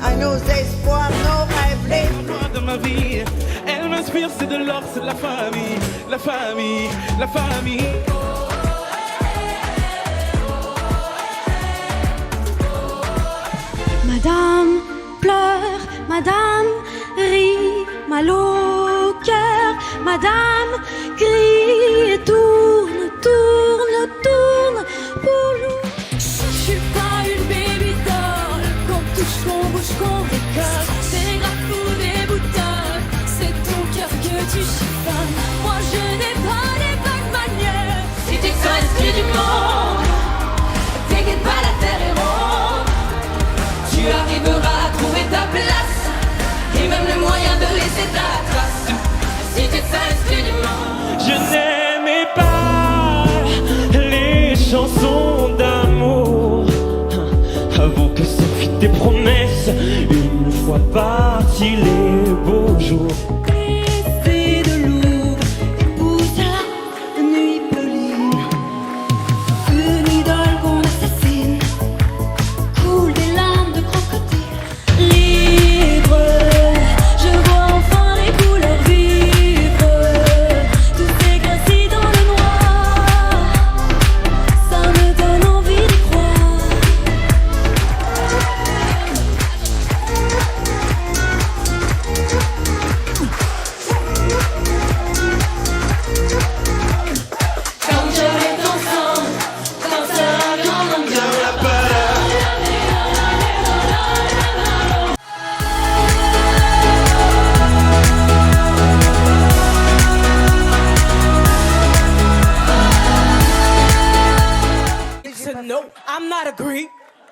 à nos espoirs, nos rêves, les loin de ma vie. Elle m'inspire, c'est de l'or, c'est de la famille, la famille, la famille. Madame pleure, madame rit, mal au cœur, madame crie et tourne, tourne, tourne pour nous. Je suis pas une baby doll, qu'on touche, qu'on bouge, qu'on décolle. Des grappes ou des boutons, c'est ton cœur que tu chiffonnes. Moi je n'ai pas les bonnes manières. Si tu te sens exclu du monde, t'inquiète pas, la terre est ronde. Tu arriveras à trouver ta place, et même le moyen de laisser ta trace. Si tu te sens exclu du monde. Je n'aimais pas les chansons d'amour. Avoue que ça fit des promesses, une fois partis les beaux jours.